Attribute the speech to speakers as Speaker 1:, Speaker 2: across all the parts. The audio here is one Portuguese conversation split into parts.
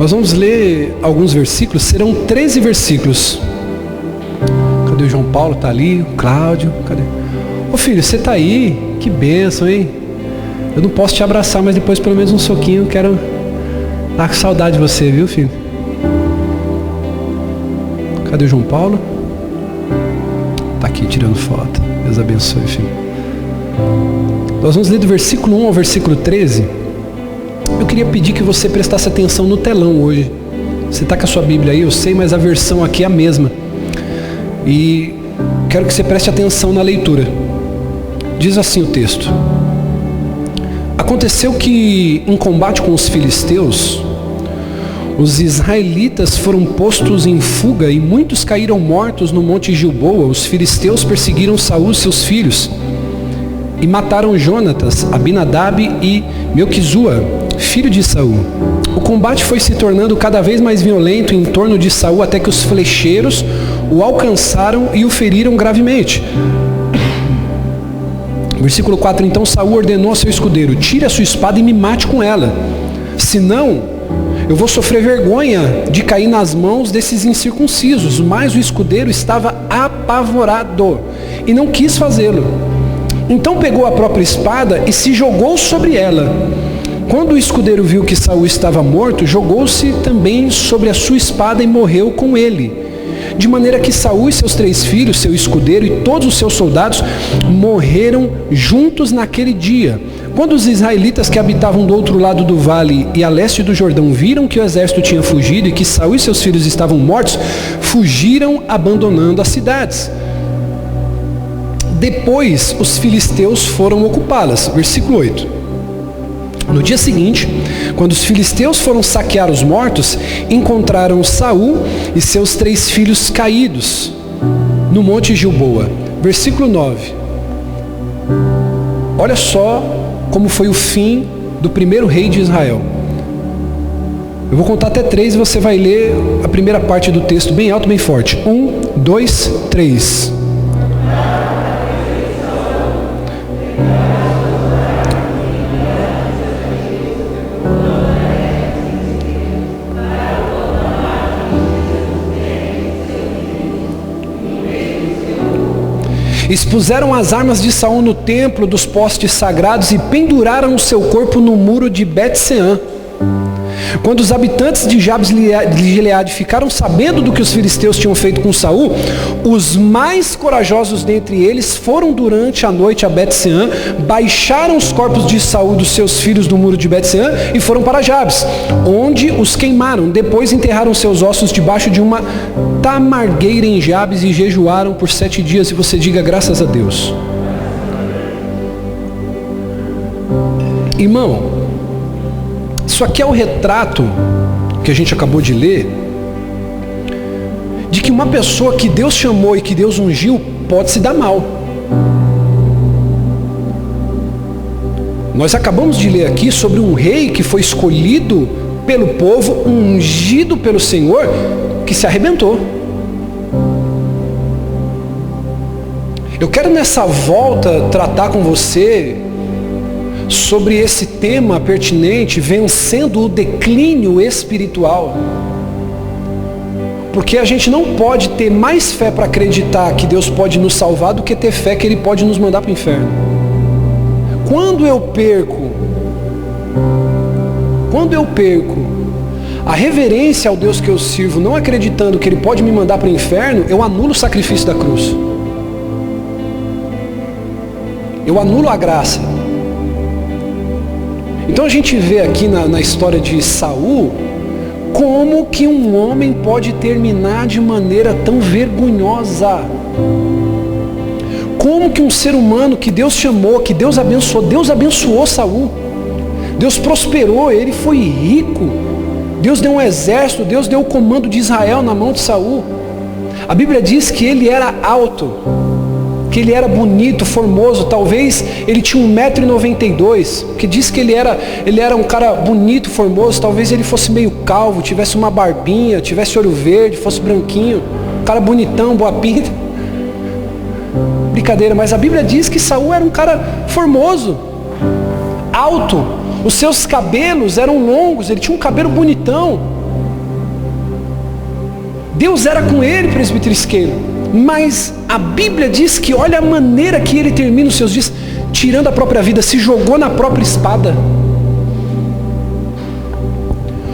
Speaker 1: Nós vamos ler alguns versículos, serão 13 versículos. Cadê o João Paulo? Tá ali, o Cláudio, cadê? Ô filho, você tá aí? Que bênção, hein? Eu não posso te abraçar, mas depois pelo menos um soquinho, quero dar com saudade de você, viu, filho? Cadê o João Paulo? Tá aqui tirando foto. Deus abençoe, filho. Nós vamos ler do versículo 1 ao versículo 13. Eu queria pedir que você prestasse atenção no telão hoje. Você está com a sua Bíblia aí, eu sei, mas a versão aqui é a mesma. E quero que você preste atenção na leitura. Diz assim o texto: Aconteceu que, em combate com os filisteus, os israelitas foram postos em fuga e muitos caíram mortos no monte Gilboa. Os filisteus perseguiram Saul e seus filhos e mataram Jonatas, Abinadab e Melquizua, filho de Saul. O combate foi se tornando cada vez mais violento em torno de Saul, até que os flecheiros o alcançaram e o feriram gravemente. Versículo 4: Então Saul ordenou ao seu escudeiro: Tire a sua espada e me mate com ela, senão eu vou sofrer vergonha de cair nas mãos desses incircuncisos. Mas o escudeiro estava apavorado e não quis fazê-lo. Então pegou a própria espada e se jogou sobre ela. Quando o escudeiro viu que Saul estava morto, jogou-se também sobre a sua espada e morreu com ele. De maneira que Saul e seus 3 filhos, seu escudeiro e todos os seus soldados morreram juntos naquele dia. Quando os israelitas que habitavam do outro lado do vale e a leste do Jordão viram que o exército tinha fugido e que Saul e seus filhos estavam mortos, fugiram abandonando as cidades. Depois os filisteus foram ocupá-las. Versículo 8. No dia seguinte, quando os filisteus foram saquear os mortos, encontraram Saul e seus 3 filhos caídos no monte Gilboa. Versículo 9. Olha só como foi o fim do primeiro rei de Israel. Eu vou contar até 3 e você vai ler a primeira parte do texto bem alto, bem forte. 1, 2, 3. Expuseram as armas de Saul no templo dos postes sagrados e penduraram o seu corpo no muro de Bet-Seã. Quando os habitantes de Jabes de Gileade ficaram sabendo do que os filisteus tinham feito com Saul, os mais corajosos dentre eles foram durante a noite a Bet-Seã, baixaram os corpos de Saul e dos seus filhos do muro de Bet-Seã e foram para Jabes, onde os queimaram. Depois enterraram seus ossos debaixo de uma tamargueira em Jabes e jejuaram por 7 dias. E você diga graças a Deus. Irmão, isso aqui é o retrato que a gente acabou de ler, de que uma pessoa que Deus chamou e que Deus ungiu pode se dar mal. Nós acabamos de ler aqui sobre um rei que foi escolhido pelo povo, ungido pelo Senhor, que se arrebentou. Eu quero nessa volta tratar com você sobre esse tema pertinente, vencendo o declínio espiritual. Porque a gente não pode ter mais fé para acreditar que Deus pode nos salvar do que ter fé que Ele pode nos mandar para o inferno. Quando eu perco a reverência ao Deus que eu sirvo, não acreditando que Ele pode me mandar para o inferno, eu anulo o sacrifício da cruz. Eu anulo a graça. Então a gente vê aqui na história de Saul, como que um homem pode terminar de maneira tão vergonhosa. Como que um ser humano que Deus chamou, que Deus abençoou Saul. Deus prosperou, ele foi rico. Deus deu um exército, Deus deu o comando de Israel na mão de Saul. A Bíblia diz que ele era alto, que ele era bonito, formoso. Talvez ele tinha 1,92 m, que diz que ele era um cara bonito, formoso. Talvez ele fosse meio calvo, tivesse uma barbinha, tivesse olho verde, fosse branquinho, um cara bonitão, boa pinta. Brincadeira, mas a Bíblia diz que Saul era um cara formoso, alto. Os seus cabelos eram longos, ele tinha um cabelo bonitão. Deus era com ele, presbítero Isqueiro. Mas a Bíblia diz que olha a maneira que ele termina os seus dias, tirando a própria vida, se jogou na própria espada.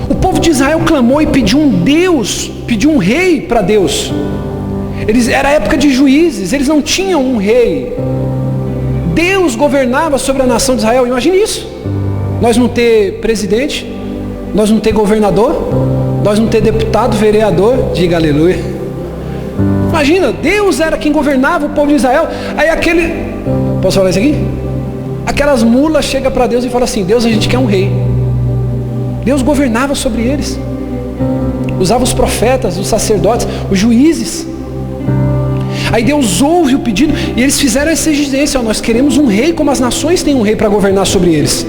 Speaker 1: O povo de Israel clamou e pediu um Deus, pediu um rei para Deus. Era a época de juízes, eles não tinham um rei. Deus governava sobre a nação de Israel. Imagine isso. Nós não ter presidente, nós não ter governador, nós não ter deputado, vereador, diga aleluia. Imagina, Deus era quem governava o povo de Israel. Aí posso falar isso aqui? Aquelas mulas chegam para Deus e falam assim: Deus, a gente quer um rei. Deus governava sobre eles. Usava os profetas, os sacerdotes, os juízes. Aí Deus ouve o pedido e eles fizeram essa exigência: nós queremos um rei como as nações têm um rei para governar sobre eles.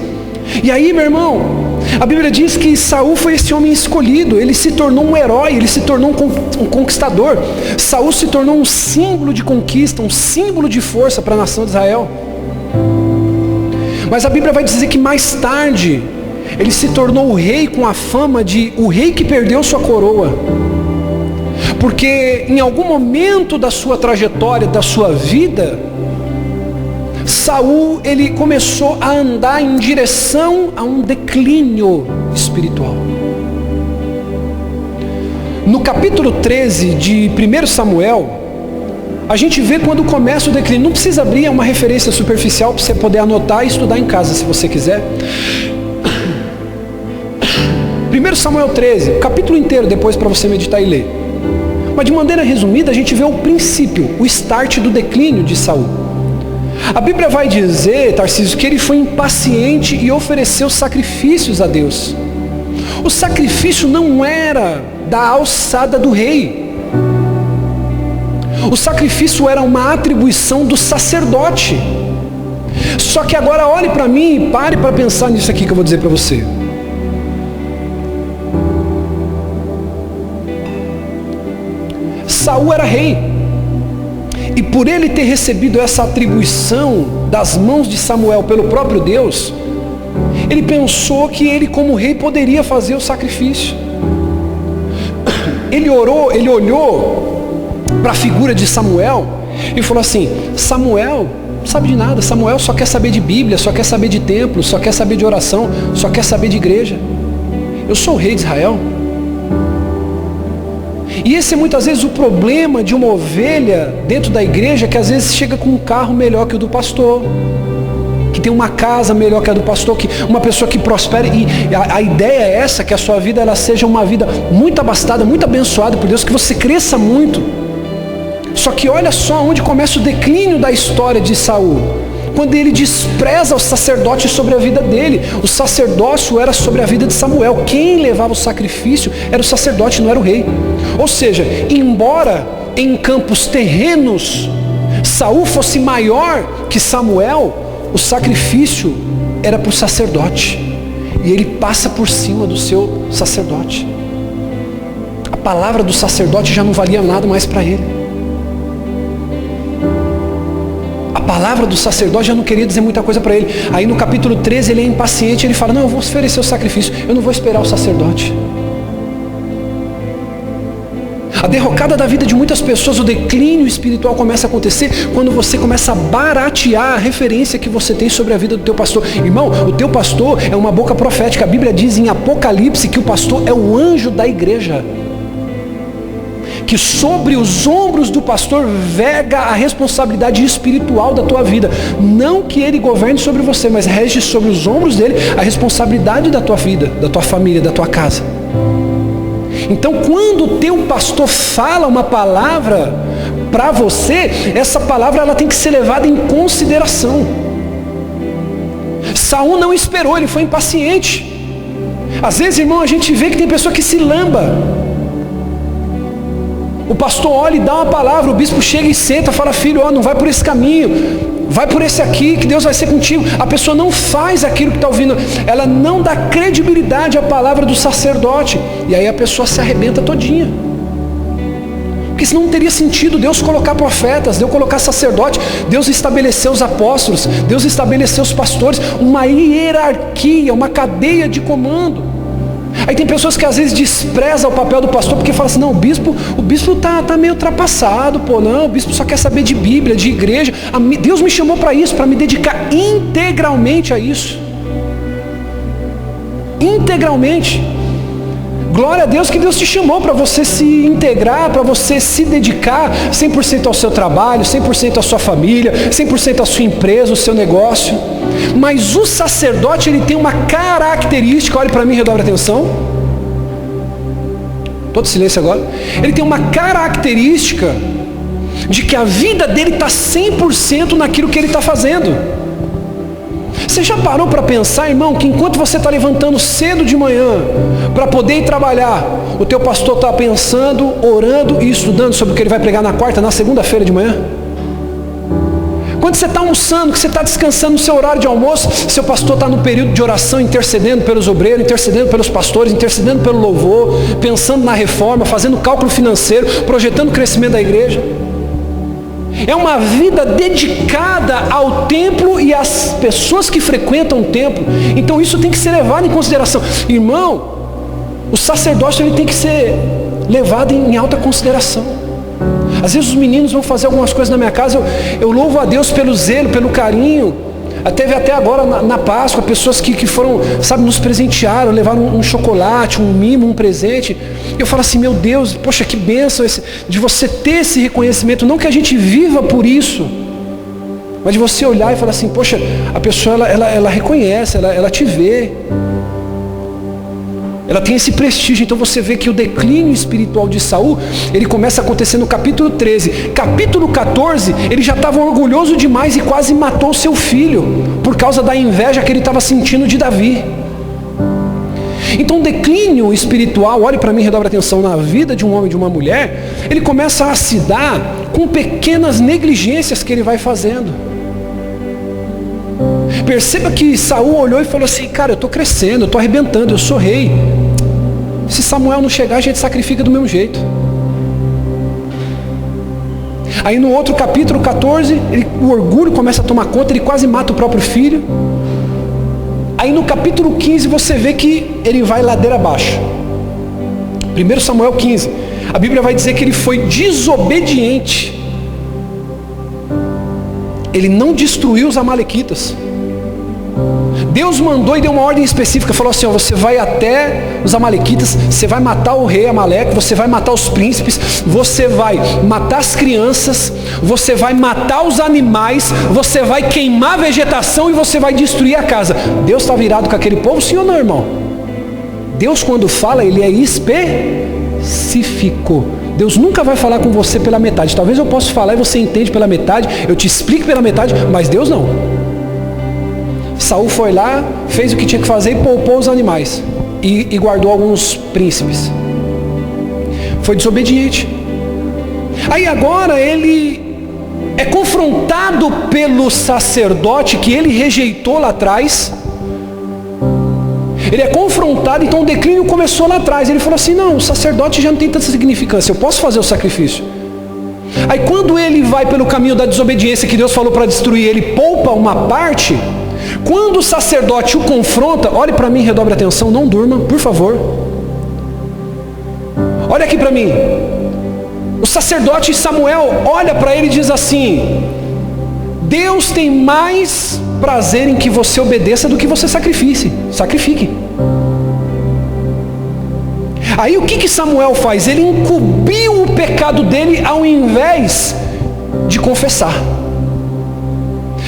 Speaker 1: E aí, meu irmão, a Bíblia diz que Saul foi esse homem escolhido. Ele se tornou um herói, ele se tornou um conquistador. Saul se tornou um símbolo de conquista, um símbolo de força para a nação de Israel. Mas a Bíblia vai dizer que mais tarde ele se tornou o rei com a fama de o rei que perdeu sua coroa. Porque em algum momento da sua trajetória, da sua vida, Saul, ele começou a andar em direção a um declínio espiritual. No capítulo 13 de 1 Samuel, a gente vê quando começa o declínio. Não precisa abrir, é uma referência superficial para você poder anotar e estudar em casa, se você quiser. 1 Samuel 13, capítulo inteiro depois para você meditar e ler. Mas de maneira resumida, a gente vê o princípio, o start do declínio de Saul. A Bíblia vai dizer, Tarcísio, que ele foi impaciente e ofereceu sacrifícios a Deus. O sacrifício não era da alçada do rei. O sacrifício era uma atribuição do sacerdote. Só que agora olhe para mim e pare para pensar nisso aqui que eu vou dizer para você. Saul era rei. E por ele ter recebido essa atribuição das mãos de Samuel pelo próprio Deus, ele pensou que ele como rei poderia fazer o sacrifício. Ele orou, ele olhou para a figura de Samuel e falou assim: Samuel não sabe de nada, Samuel só quer saber de Bíblia, só quer saber de templo, só quer saber de oração, só quer saber de igreja. Eu sou o rei de Israel. E esse é muitas vezes o problema de uma ovelha dentro da igreja, que às vezes chega com um carro melhor que o do pastor, que tem uma casa melhor que a do pastor, que uma pessoa que prospera. E a ideia é essa, que a sua vida ela seja uma vida muito abastada, muito abençoada por Deus, que você cresça muito. Só que olha só onde começa o declínio da história de Saul. Quando ele despreza o sacerdote sobre a vida dele. O sacerdócio era sobre a vida de Samuel. Quem levava o sacrifício era o sacerdote, não era o rei. Ou seja, embora em campos terrenos Saul fosse maior que Samuel, o sacrifício era para o sacerdote. E ele passa por cima do seu sacerdote. A palavra do sacerdote já não valia nada mais para ele. A palavra do sacerdote já não queria dizer muita coisa para ele. Aí no capítulo 13 ele é impaciente, ele fala: não, eu vou oferecer o sacrifício, eu não vou esperar o sacerdote. A derrocada da vida de muitas pessoas, o declínio espiritual começa a acontecer quando você começa a baratear a referência que você tem sobre a vida do teu pastor. Irmão, o teu pastor é uma boca profética. A Bíblia diz em Apocalipse que o pastor é o anjo da igreja, que sobre os ombros do pastor verga a responsabilidade espiritual da tua vida. Não que ele governe sobre você, mas rege sobre os ombros dele a responsabilidade da tua vida, da tua família, da tua casa. Então quando o teu pastor fala uma palavra para você, essa palavra ela tem que ser levada em consideração. Saul não esperou, ele foi impaciente. Às vezes, irmão, a gente vê que tem pessoa que se lamba. O pastor olha e dá uma palavra, o bispo chega e senta, fala: filho, ó, não vai por esse caminho, vai por esse aqui, que Deus vai ser contigo. A pessoa não faz aquilo que está ouvindo, ela não dá credibilidade à palavra do sacerdote, e aí a pessoa se arrebenta todinha. Porque senão não teria sentido Deus colocar profetas, Deus colocar sacerdote, Deus estabeleceu os apóstolos, Deus estabeleceu os pastores, uma hierarquia, uma cadeia de comando. Aí tem pessoas que às vezes desprezam o papel do pastor porque falam assim, não, o bispo tá meio ultrapassado, pô, não, o bispo só quer saber de Bíblia, de igreja. Deus me chamou para isso, para me dedicar integralmente a isso. Integralmente. Glória a Deus que Deus te chamou para você se integrar, para você se dedicar 100% ao seu trabalho, 100% à sua família, 100% à sua empresa, ao seu negócio. Mas o sacerdote, ele tem uma característica, olhe para mim, redobre a atenção. Todo silêncio agora. Ele tem uma característica de que a vida dele está 100% naquilo que ele está fazendo. Você já parou para pensar, irmão, que enquanto você está levantando cedo de manhã para poder ir trabalhar, o teu pastor está pensando, orando e estudando sobre o que ele vai pregar na quarta, na segunda-feira de manhã? Quando você está almoçando, que você está descansando no seu horário de almoço, seu pastor está no período de oração, intercedendo pelos obreiros, intercedendo pelos pastores, intercedendo pelo louvor, pensando na reforma, fazendo cálculo financeiro, projetando o crescimento da igreja. É uma vida dedicada ao templo e às pessoas que frequentam o templo. Então isso tem que ser levado em consideração. Irmão, o sacerdócio ele tem que ser levado em alta consideração. Às vezes os meninos vão fazer algumas coisas na minha casa, eu louvo a Deus pelo zelo, pelo carinho. Teve até agora na Páscoa, pessoas que foram, sabe, nos presentearam, levaram um chocolate, um mimo, um presente. Eu falo assim, meu Deus, poxa, que bênção de você ter esse reconhecimento, não que a gente viva por isso, mas de você olhar e falar assim, poxa, a pessoa ela reconhece, ela te vê. Ela tem esse prestígio. Então você vê que o declínio espiritual de Saul, ele começa a acontecer no capítulo 13. Capítulo 14, ele já estava orgulhoso demais e quase matou seu filho, por causa da inveja que ele estava sentindo de Davi. Então o declínio espiritual, olhe para mim, redobre a atenção, na vida de um homem e de uma mulher, ele começa a se dar com pequenas negligências que ele vai fazendo. Perceba que Saul olhou e falou assim, cara, eu estou crescendo, eu estou arrebentando, eu sou rei. Se Samuel não chegar, a gente sacrifica do mesmo jeito. Aí no outro capítulo 14, o orgulho começa a tomar conta, ele quase mata o próprio filho. Aí no capítulo 15 você vê que ele vai ladeira abaixo. 1 Samuel 15, a Bíblia vai dizer que ele foi desobediente. Ele não destruiu os amalequitas. Deus mandou e deu uma ordem específica, falou assim, ó, você vai até os amalequitas, você vai matar o rei Amaleque, você vai matar os príncipes, você vai matar as crianças, você vai matar os animais, você vai queimar a vegetação e você vai destruir a casa. Deus está virado com aquele povo, sim ou não, irmão? Deus quando fala, ele é específico. Deus nunca vai falar com você pela metade. Talvez eu possa falar e você entende pela metade, eu te explico pela metade, mas Deus não. Saul foi lá, fez o que tinha que fazer e poupou os animais. E guardou alguns príncipes. Foi desobediente. Aí agora ele é confrontado pelo sacerdote que ele rejeitou lá atrás. Ele é confrontado, então o declínio começou lá atrás. Ele falou assim, não, o sacerdote já não tem tanta significância, eu posso fazer o sacrifício. Aí quando ele vai pelo caminho da desobediência que Deus falou para destruir, ele poupa uma parte. Quando o sacerdote o confronta, olhe para mim, redobre a atenção, não durma, por favor. Olha aqui para mim. O sacerdote Samuel olha para ele e diz assim, Deus tem mais prazer em que você obedeça do que você sacrifique. Aí o que Samuel faz? Ele encobriu o pecado dele ao invés de confessar.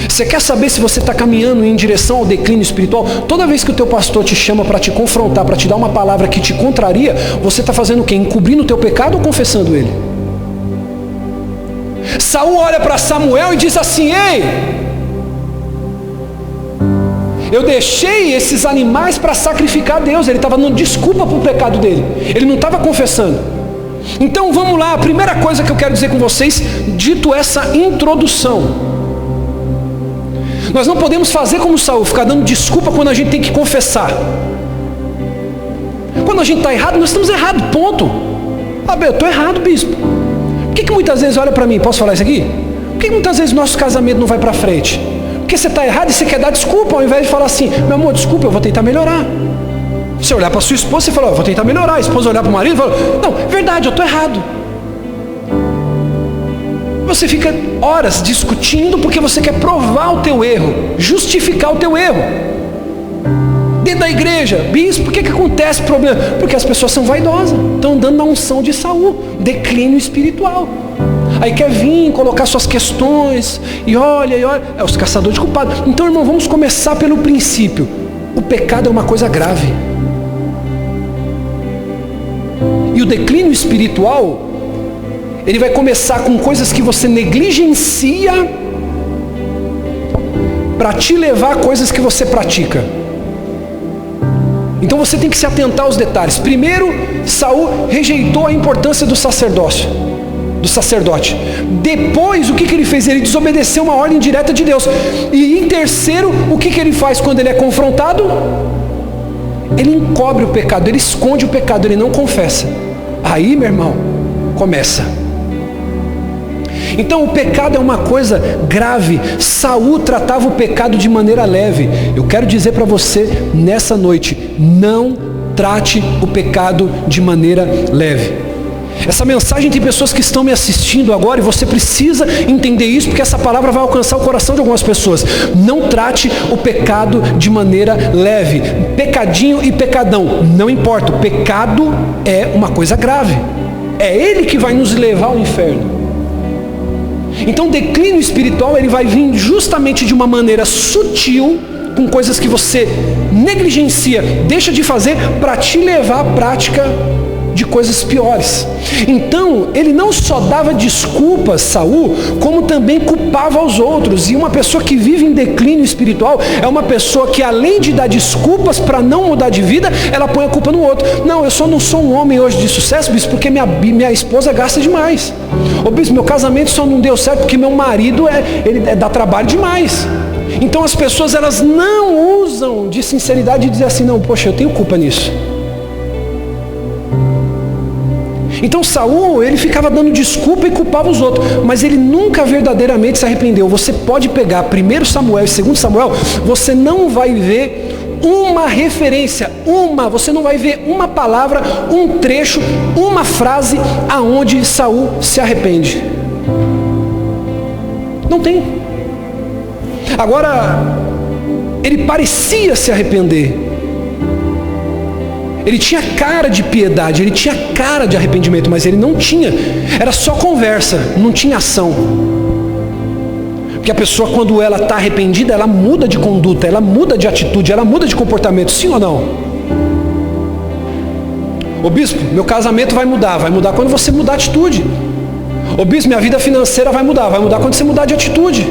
Speaker 1: Você quer saber se você está caminhando em direção ao declínio espiritual? Toda vez que o teu pastor te chama para te confrontar, para te dar uma palavra que te contraria, você está fazendo o quê? Encobrindo o teu pecado ou confessando ele? Saul olha para Samuel e diz assim, ei, eu deixei esses animais para sacrificar a Deus. Ele estava dando desculpa para o pecado dele, ele não estava confessando. Então vamos lá, a primeira coisa que eu quero dizer com vocês, dito essa introdução, nós não podemos fazer como Saul, ficar dando desculpa quando a gente tem que confessar. Quando a gente está errado, nós estamos errados, ponto. Ah, eu estou errado, bispo. Por que muitas vezes, olha para mim, posso falar isso aqui? Por que muitas vezes nosso casamento não vai para frente? Porque você está errado e você quer dar desculpa, ao invés de falar assim, meu amor, desculpa, eu vou tentar melhorar. Você olhar para sua esposa e falar, vou tentar melhorar. A esposa olhar para o marido e falar, não, verdade, eu estou errado. Você fica horas discutindo porque você quer provar o teu erro, justificar o teu erro. Dentro da igreja, bispo, por que acontece problema? Porque as pessoas são vaidosas, estão andando na unção de Saul, declínio espiritual. Aí quer vir, colocar suas questões, e olha, é os caçadores de culpados. Então, irmão, vamos começar pelo princípio. O pecado é uma coisa grave. E o declínio espiritual, ele vai começar com coisas que você negligencia para te levar a coisas que você pratica. Então você tem que se atentar aos detalhes. Primeiro, Saul rejeitou a importância do sacerdote. Depois, o que ele fez? Ele desobedeceu uma ordem direta de Deus. E em terceiro, o que ele faz quando ele é confrontado? Ele encobre o pecado, ele esconde o pecado, ele não confessa. Aí, meu irmão, começa. Então o pecado é uma coisa grave. Saul tratava o pecado de maneira leve. Eu quero dizer para você nessa noite, não trate o pecado de maneira leve. Essa mensagem tem pessoas que estão me assistindo agora e você precisa entender isso, porque essa palavra vai alcançar o coração de algumas pessoas. Não trate o pecado de maneira leve. Pecadinho e pecadão, não importa. O pecado é uma coisa grave. É ele que vai nos levar ao inferno. Então o declínio espiritual, ele vai vir justamente de uma maneira sutil, com coisas que você negligencia, deixa de fazer para te levar à prática de coisas piores. Então, ele não só dava desculpas, Saul, como também culpava os outros. E uma pessoa que vive em declínio espiritual é uma pessoa que, além de dar desculpas para não mudar de vida, ela põe a culpa no outro. Não, eu só não sou um homem hoje de sucesso, bispo, porque minha esposa gasta demais. Ô bispo, meu casamento só não deu certo porque meu marido dá trabalho demais. Então as pessoas, elas não usam de sinceridade e dizem assim, não, poxa, eu tenho culpa nisso. Então Saul, ele ficava dando desculpa e culpava os outros, mas ele nunca verdadeiramente se arrependeu. Você pode pegar 1 Samuel e 2 Samuel, você não vai ver uma referência, você não vai ver uma palavra, um trecho, uma frase aonde Saul se arrepende. Não tem. Agora, ele parecia se arrepender. Ele tinha cara de piedade, ele tinha cara de arrependimento, mas ele não tinha. Era só conversa, não tinha ação. Porque a pessoa, quando ela está arrependida, ela muda de conduta, ela muda de atitude, ela muda de comportamento, sim ou não? Ô bispo, meu casamento vai mudar quando você mudar de atitude. Ô bispo, minha vida financeira vai mudar quando você mudar de atitude.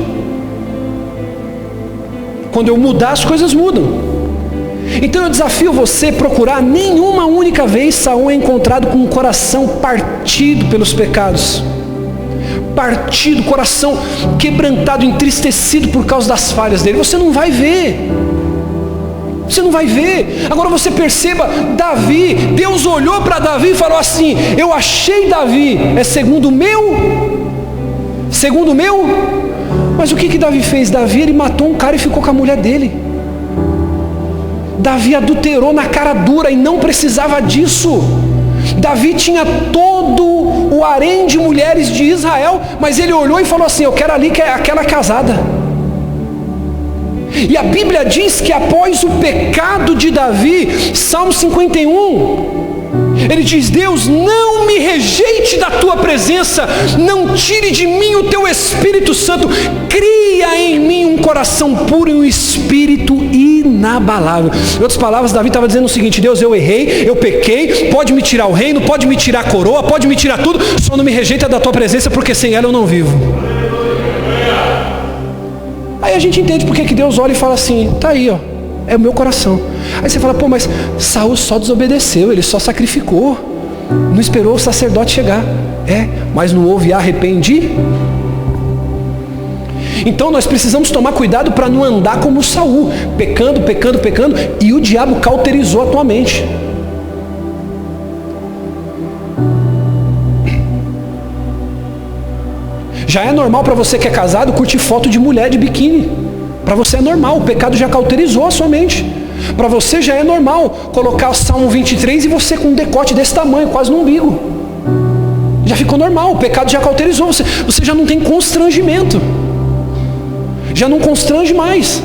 Speaker 1: Quando eu mudar, as coisas mudam. Então eu desafio você a procurar. Nenhuma única vez Saul é encontrado com um coração partido pelos pecados. Partido, coração quebrantado, entristecido por causa das falhas dele. Você não vai ver. Você não vai ver. Agora você perceba, Davi, Deus olhou para Davi e falou assim, eu achei Davi, é segundo o meu? Mas o que Davi fez? Davi, ele matou um cara e ficou com a mulher dele. Davi adulterou na cara dura e não precisava disso. Davi tinha todo o harém de mulheres de Israel, mas ele olhou e falou assim, eu quero ali que é aquela casada. E a Bíblia diz que após o pecado de Davi, Salmo 51, ele diz, Deus, não me rejeite da tua presença, não tire de mim o teu Espírito Santo, cria em mim um coração puro e um espírito inabalável. Em outras palavras, Davi estava dizendo o seguinte, Deus, eu errei, eu pequei, pode me tirar o reino, pode me tirar a coroa, pode me tirar tudo, só não me rejeita da tua presença, porque sem ela eu não vivo. Aí a gente entende porque que Deus olha e fala assim, tá aí, ó, é o meu coração. Aí você fala, pô, mas Saul só desobedeceu, ele só sacrificou, não esperou o sacerdote chegar. Mas não houve arrependimento. Então nós precisamos tomar cuidado para não andar como Saul, pecando, e o diabo cauterizou a tua mente. Já é normal para você que é casado curtir foto de mulher de biquíni. Para você é normal, o pecado já cauterizou a sua mente. Para você já é normal colocar o Salmo 23 e você com um decote desse tamanho, quase no umbigo. Já ficou normal, o pecado já cauterizou você. Você já não tem constrangimento. Já não constrange mais.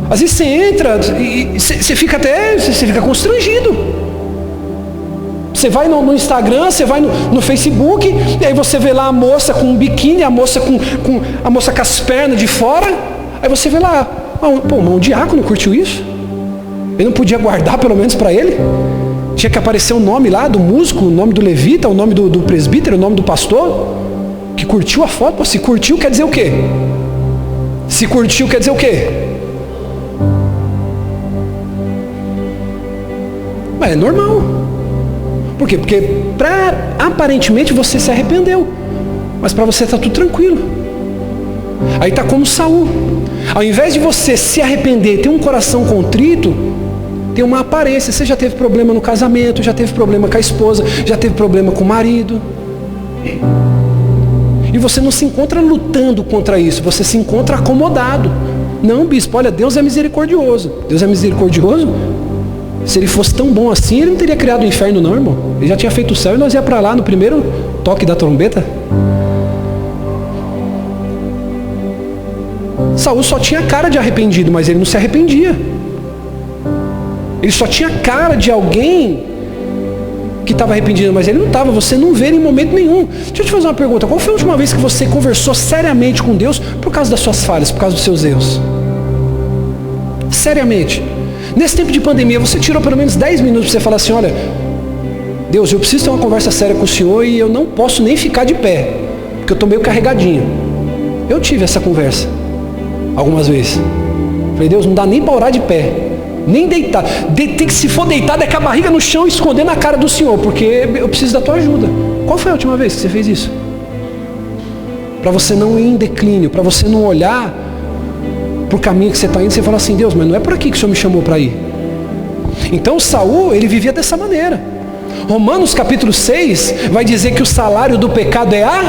Speaker 1: Às vezes você entra e você fica constrangido. Você vai no Instagram, você vai no Facebook, e aí você vê lá a moça com um biquíni, a moça com as pernas de fora. Aí você vê lá, um diácono curtiu isso? Ele não podia guardar pelo menos para ele? Tinha que aparecer o nome lá do músico, o nome do levita, o nome do presbítero, o nome do pastor, que curtiu a foto. Pô, se curtiu quer dizer o quê? Se curtiu quer dizer o quê? Mas é normal. Por quê? Porque aparentemente você se arrependeu, mas para você está tudo tranquilo. Aí está como Saul. Ao invés de você se arrepender, ter um coração contrito, tem uma aparência. Você já teve problema no casamento, já teve problema com a esposa, já teve problema com o marido. E você não se encontra lutando contra isso, você se encontra acomodado. Não, bispo, olha, Deus é misericordioso. Deus é misericordioso? Se ele fosse tão bom assim, ele não teria criado o inferno não, irmão. Ele já tinha feito o céu e nós ia para lá no primeiro toque da trombeta. Saul só tinha cara de arrependido, mas ele não se arrependia. Ele só tinha cara de alguém que estava arrependido, mas ele não estava. Você não vê ele em momento nenhum. Deixa eu te fazer uma pergunta. Qual foi a última vez que você conversou seriamente com Deus por causa das suas falhas, por causa dos seus erros? Seriamente. Nesse tempo de pandemia, você tirou pelo menos 10 minutos para você falar assim, olha, Deus, eu preciso ter uma conversa séria com o Senhor e eu não posso nem ficar de pé, porque eu estou meio carregadinho. Eu tive essa conversa algumas vezes. Falei, Deus, não dá nem para orar de pé, nem deitar. Tem que, se for deitado, é com a barriga no chão e esconder na cara do Senhor, porque eu preciso da tua ajuda. Qual foi a última vez que você fez isso? Para você não ir em declínio, para você não olhar por caminho que você está indo, você fala assim, Deus, mas não é por aqui que o Senhor me chamou para ir. Então Saul, ele vivia dessa maneira. Romanos capítulo 6 vai dizer que o salário do pecado é a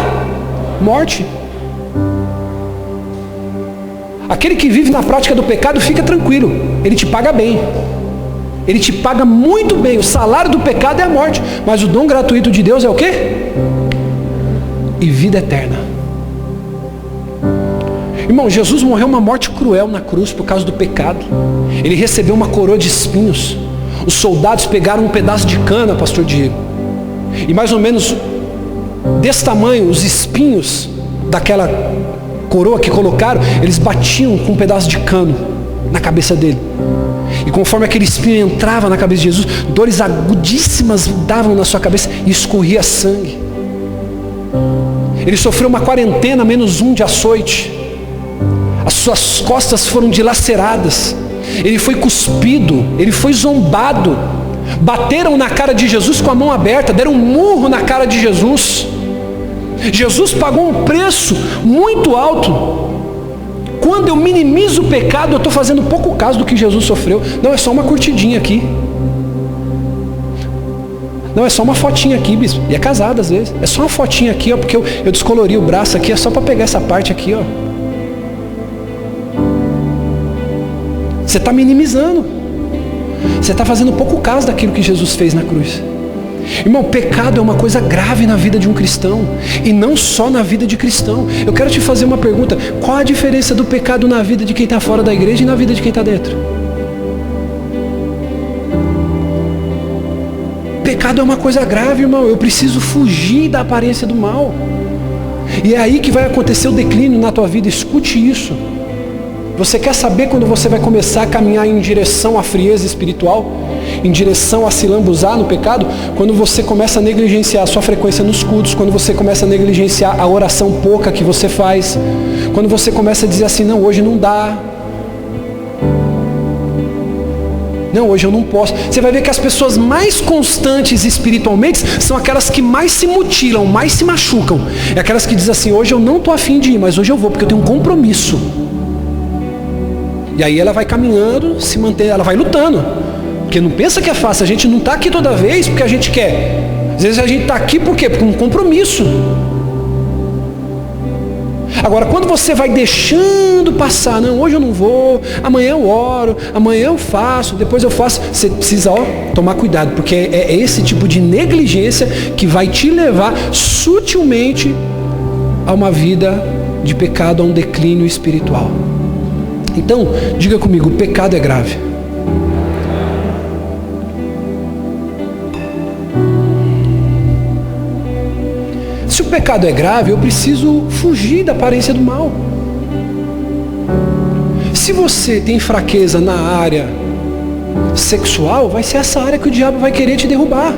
Speaker 1: morte. Aquele que vive na prática do pecado fica tranquilo, ele te paga bem. Ele te paga muito bem. O salário do pecado é a morte, mas o dom gratuito de Deus é o quê? E vida eterna. Irmão, Jesus morreu uma morte cruel na cruz por causa do pecado. Ele recebeu uma coroa de espinhos. Os soldados pegaram um pedaço de cana, pastor Diego, e mais ou menos desse tamanho, os espinhos daquela coroa que colocaram, eles batiam com um pedaço de cano na cabeça dele. E conforme aquele espinho entrava na cabeça de Jesus, dores agudíssimas davam na sua cabeça e escorria sangue. Ele sofreu uma quarentena -1 de açoite. As suas costas foram dilaceradas. Ele foi cuspido, ele foi zombado. Bateram na cara de Jesus com a mão aberta, deram um murro na cara de Jesus. Jesus pagou um preço muito alto. Quando eu minimizo o pecado, eu estou fazendo pouco caso do que Jesus sofreu. Não, é só uma curtidinha aqui. Não, é só uma fotinha aqui, bispo. E é casado às vezes. É só uma fotinha aqui, ó, porque eu descolori o braço aqui, é só para pegar essa parte aqui, ó. Você está minimizando. Você está fazendo pouco caso daquilo que Jesus fez na cruz. Irmão, pecado é uma coisa grave na vida de um cristão. E não só na vida de cristão. Eu quero te fazer uma pergunta. Qual a diferença do pecado na vida de quem está fora da igreja e na vida de quem está dentro? Pecado é uma coisa grave, irmão. Eu preciso fugir da aparência do mal. E é aí que vai acontecer o declínio na tua vida. Escute isso. Você quer saber quando você vai começar a caminhar em direção à frieza espiritual? Em direção a se lambuzar no pecado? Quando você começa a negligenciar a sua frequência nos cultos, quando você começa a negligenciar a oração pouca que você faz, quando você começa a dizer assim, não, hoje não dá. Não, hoje eu não posso. Você vai ver que as pessoas mais constantes espiritualmente são aquelas que mais se mutilam, mais se machucam. É aquelas que dizem assim, hoje eu não estou afim de ir, mas hoje eu vou, porque eu tenho um compromisso. E aí ela vai caminhando, se mantém, ela vai lutando. Porque não pensa que é fácil, a gente não está aqui toda vez porque a gente quer. Às vezes a gente está aqui por quê? Por um compromisso. Agora, quando você vai deixando passar, não, hoje eu não vou, amanhã eu oro, amanhã eu faço, depois eu faço, você precisa tomar cuidado, porque é esse tipo de negligência que vai te levar sutilmente a uma vida de pecado, a um declínio espiritual. Então, diga comigo, o pecado é grave. Se o pecado é grave, eu preciso fugir da aparência do mal. Se você tem fraqueza na área sexual, vai ser essa área que o diabo vai querer te derrubar.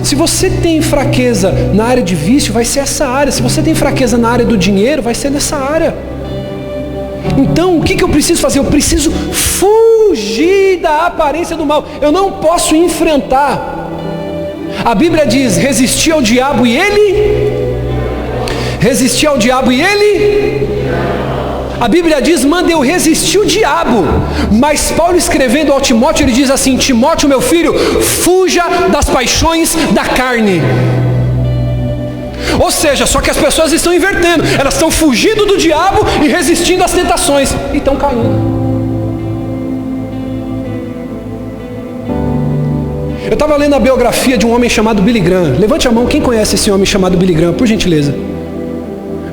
Speaker 1: Se você tem fraqueza na área de vício, vai ser essa área. Se você tem fraqueza na área do dinheiro, vai ser nessa área. Então, o que eu preciso fazer? Eu preciso fugir da aparência do mal. Eu não posso enfrentar. A Bíblia diz, resistir ao diabo e ele... Resistir ao diabo e ele... A Bíblia diz, manda eu resistir o diabo. Mas Paulo escrevendo ao Timóteo, ele diz assim, Timóteo, meu filho, fuja das paixões da carne. Ou seja, só que as pessoas estão invertendo. Elas estão fugindo do diabo e resistindo às tentações. E estão caindo. Eu estava lendo a biografia de um homem chamado Billy Graham. Levante a mão, quem conhece esse homem chamado Billy Graham, por gentileza.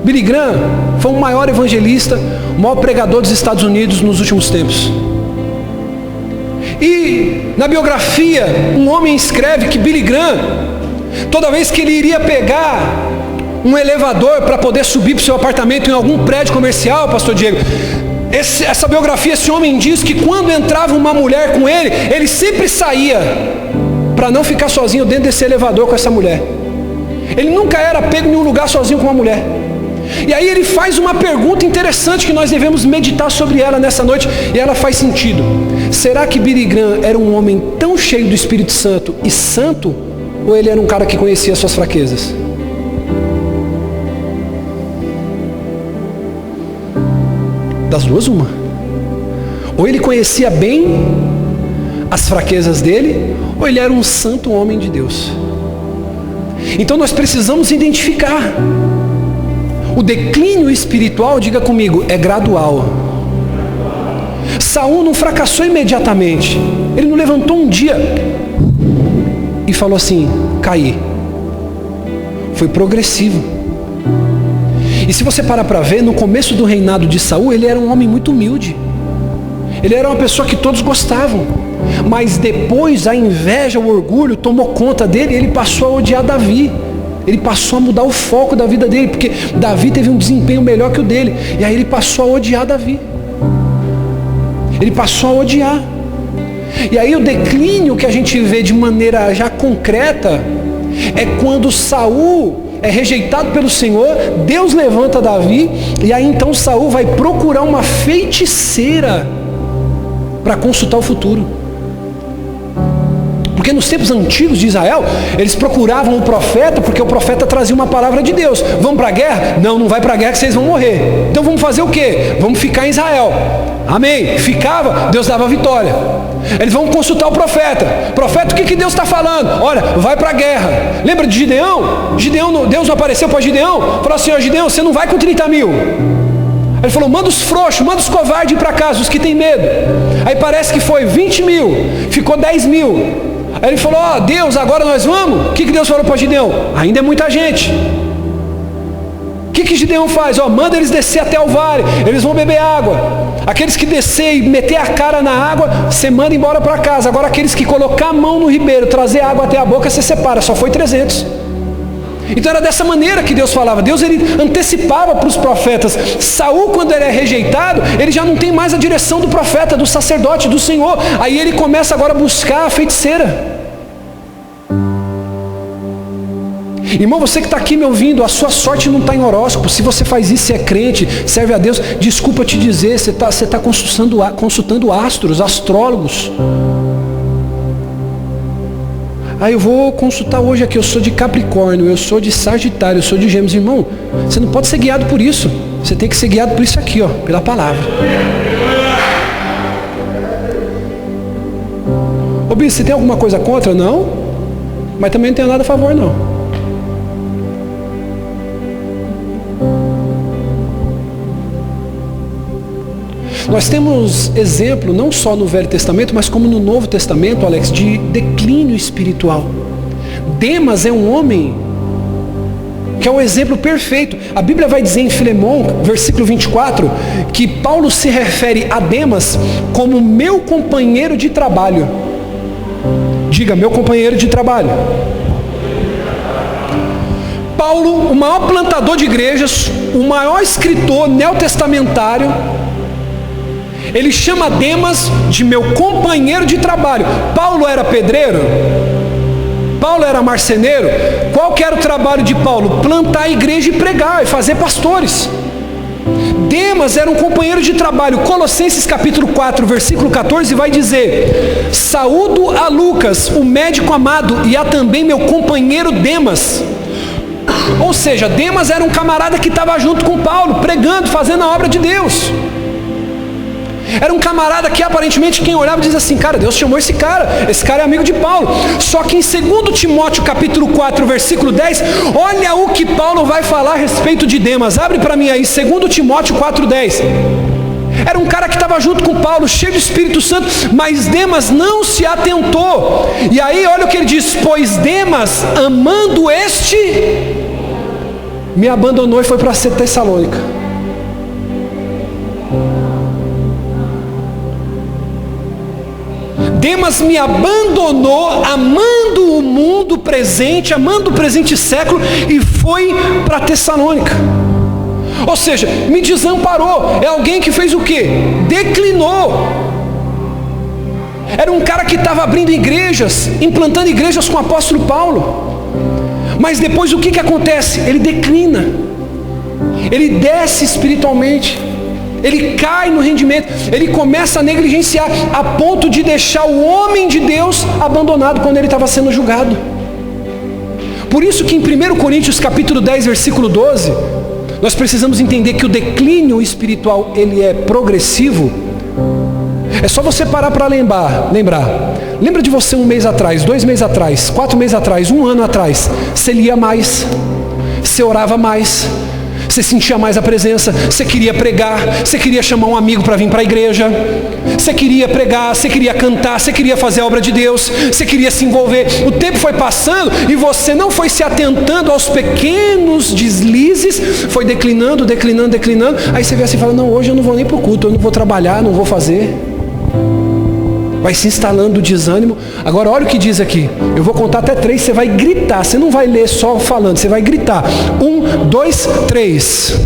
Speaker 1: Billy Graham foi o maior evangelista, o maior pregador dos Estados Unidos nos últimos tempos. E na biografia, um homem escreve que Billy Graham, toda vez que ele iria pegar um elevador para poder subir para o seu apartamento em algum prédio comercial, pastor Diego, essa biografia, esse homem diz que quando entrava uma mulher com ele, ele sempre saía para não ficar sozinho dentro desse elevador com essa mulher. Ele nunca era pego em um lugar sozinho com uma mulher. E aí ele faz uma pergunta interessante que nós devemos meditar sobre ela nessa noite, e ela faz sentido. Será que Billy Graham era um homem tão cheio do Espírito Santo e santo, ou ele era um cara que conhecia suas fraquezas? Das duas, uma. Ou ele conhecia bem as fraquezas dele, ou ele era um santo homem de Deus. Então nós precisamos identificar. O declínio espiritual, diga comigo, é gradual. Saul não fracassou imediatamente. Ele não levantou um dia e falou assim, caí. Foi progressivo. E se você parar para ver, no começo do reinado de Saul, ele era um homem muito humilde. Ele era uma pessoa que todos gostavam. Mas depois a inveja, o orgulho tomou conta dele e ele passou a odiar Davi. Ele passou a mudar o foco da vida dele, porque Davi teve um desempenho melhor que o dele. E aí ele passou a odiar Davi. Ele passou a odiar. E aí o declínio que a gente vê de maneira já concreta é quando Saul é rejeitado pelo Senhor, Deus levanta Davi, e aí então Saul vai procurar uma feiticeira para consultar o futuro. Porque nos tempos antigos de Israel, eles procuravam o profeta, porque o profeta trazia uma palavra de Deus. Vamos para a guerra? Não, não vai para a guerra que vocês vão morrer. Então vamos fazer o quê? Vamos ficar em Israel. Amém? Ficava, Deus dava vitória. Eles vão consultar o profeta. Profeta, o que Deus está falando? Olha, vai para a guerra. Lembra de Gideão? Deus não apareceu para Gideão? Falou assim, ó Gideão, você não vai com 30 mil. Ele falou, manda os frouxos, manda os covardes ir para casa, os que têm medo. Aí parece que foi 20 mil, ficou 10 mil. Aí ele falou, ó Deus, agora nós vamos? O que Deus falou para Gideão? Ainda é muita gente. O que Gideão faz? Ó, manda eles descer até o vale, eles vão beber água. Aqueles que descer e meter a cara na água, você manda embora para casa. Agora aqueles que colocar a mão no ribeiro, trazer água até a boca, você separa. Só foi 300. Então era dessa maneira que Deus falava. Deus, ele antecipava para os profetas. Saul, quando ele é rejeitado, ele já não tem mais a direção do profeta, do sacerdote, do Senhor. Aí ele começa agora a buscar a feiticeira. Irmão, você que está aqui me ouvindo, a sua sorte não está em horóscopo. Se você faz isso, você é crente, serve a Deus, desculpa te dizer, você está consultando astros, astrólogos. Eu vou consultar hoje aqui, eu sou de Capricórnio, eu sou de Sagitário, eu sou de Gêmeos. Irmão, você não pode ser guiado por isso. Você tem que ser guiado por isso aqui, ó, pela palavra. Ô Bispo, você tem alguma coisa contra? Não. Mas também não tenho nada a favor, não. Nós temos exemplo, não só no Velho Testamento, mas como no Novo Testamento, Alex, de declínio espiritual. Demas é um homem que é o exemplo perfeito. A Bíblia vai dizer em Filemão, versículo 24, que Paulo se refere a Demas como meu companheiro de trabalho. Diga, meu companheiro de trabalho. Paulo, o maior plantador de igrejas, o maior escritor neotestamentário, ele chama Demas de meu companheiro de trabalho. Paulo era pedreiro? Paulo era marceneiro? Qual que era o trabalho de Paulo? Plantar a igreja e pregar, e fazer pastores. Demas era um companheiro de trabalho. Colossenses capítulo 4, versículo 14 vai dizer: saúdo a Lucas, o médico amado, e a também meu companheiro Demas. Ou seja, Demas era um camarada que estava junto com Paulo, pregando, fazendo a obra de Deus. Era um camarada que aparentemente quem olhava dizia assim: cara, Deus chamou esse cara é amigo de Paulo. Só que em 2 Timóteo capítulo 4, versículo 10, olha o que Paulo vai falar a respeito de Demas. Abre para mim aí, 2 Timóteo 4, 10. Era um cara que estava junto com Paulo, cheio do Espírito Santo, mas Demas não se atentou. E aí olha o que ele diz: pois Demas, amando este, me abandonou e foi para Tessalônica. Demas me abandonou, amando o mundo presente, amando o presente século, e foi para Tessalônica. Ou seja, me desamparou. É alguém que fez o quê? Declinou. Era um cara que estava abrindo igrejas, implantando igrejas com o apóstolo Paulo. Mas depois o que acontece? Ele declina. Ele desce espiritualmente. Ele cai no rendimento. Ele começa a negligenciar, a ponto de deixar o homem de Deus abandonado quando ele estava sendo julgado. Por isso que em 1 Coríntios capítulo 10, versículo 12, nós precisamos entender que o declínio espiritual, ele é progressivo. É só você parar para lembrar. Lembra de você 1 mês atrás, 2 meses atrás, 4 meses atrás, 1 ano atrás. Você lia mais, você orava mais, você sentia mais a presença, você queria pregar, você queria chamar um amigo para vir para a igreja, você queria pregar, você queria cantar, você queria fazer a obra de Deus, você queria se envolver. O tempo foi passando e você não foi se atentando aos pequenos deslizes, foi declinando. Aí você vê assim e fala: não, hoje eu não vou nem para o culto, eu não vou trabalhar, não vou fazer. Vai se instalando o desânimo. Agora olha o que diz aqui. Eu vou contar até 3, você vai gritar. Você não vai ler só falando, você vai gritar. 1, 2, 3.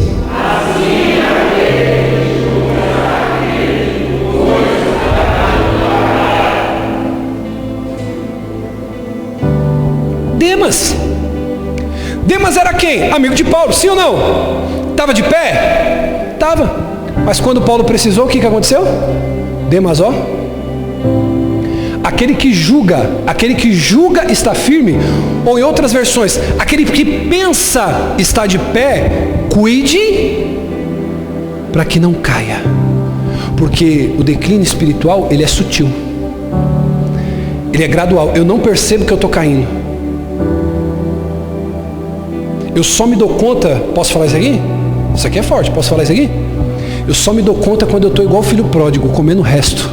Speaker 1: Demas era quem? Amigo de Paulo, sim ou não? Estava de pé? Estava. Mas quando Paulo precisou, o que aconteceu? Demas, aquele que julga está firme. Ou em outras versões, aquele que pensa estar de pé, cuide para que não caia. Porque o declínio espiritual, ele é sutil, ele é gradual. Eu não percebo que eu estou caindo. Eu só me dou conta. Posso falar isso aqui? Isso aqui é forte, posso falar isso aqui? Eu só me dou conta quando eu estou igual o filho pródigo, comendo o resto.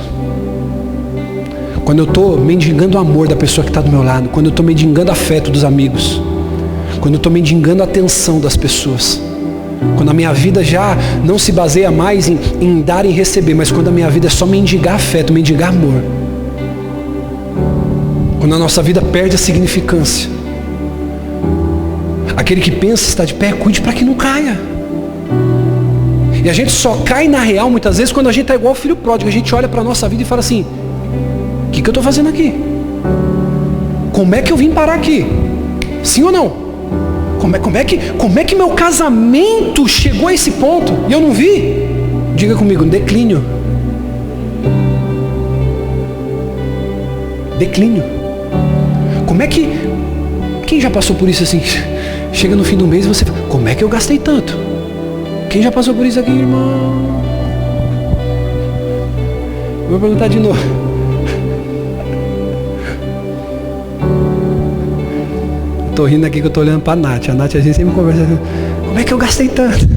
Speaker 1: Quando eu estou mendigando o amor da pessoa que está do meu lado. Quando eu estou mendigando afeto dos amigos. Quando eu estou mendigando a atenção das pessoas. Quando a minha vida já não se baseia mais em dar e receber, mas quando a minha vida é só mendigar afeto, mendigar amor. Quando a nossa vida perde a significância. Aquele que pensa estar de pé, cuide para que não caia. E a gente só cai na real muitas vezes quando a gente está igual o filho pródigo. A gente olha para a nossa vida e fala assim: o que eu estou fazendo aqui? Como é que eu vim parar aqui? Sim ou não? Como é que meu casamento chegou a esse ponto? E eu não vi? Diga comigo, declínio. Declínio. Como é que... Quem já passou por isso assim? Chega no fim do mês e você fala: como é que eu gastei tanto? Quem já passou por isso aqui, irmão? Vou perguntar de novo. Tô rindo aqui que eu tô olhando pra Nath. A Nath, a gente sempre conversa assim: como é que eu gastei tanto?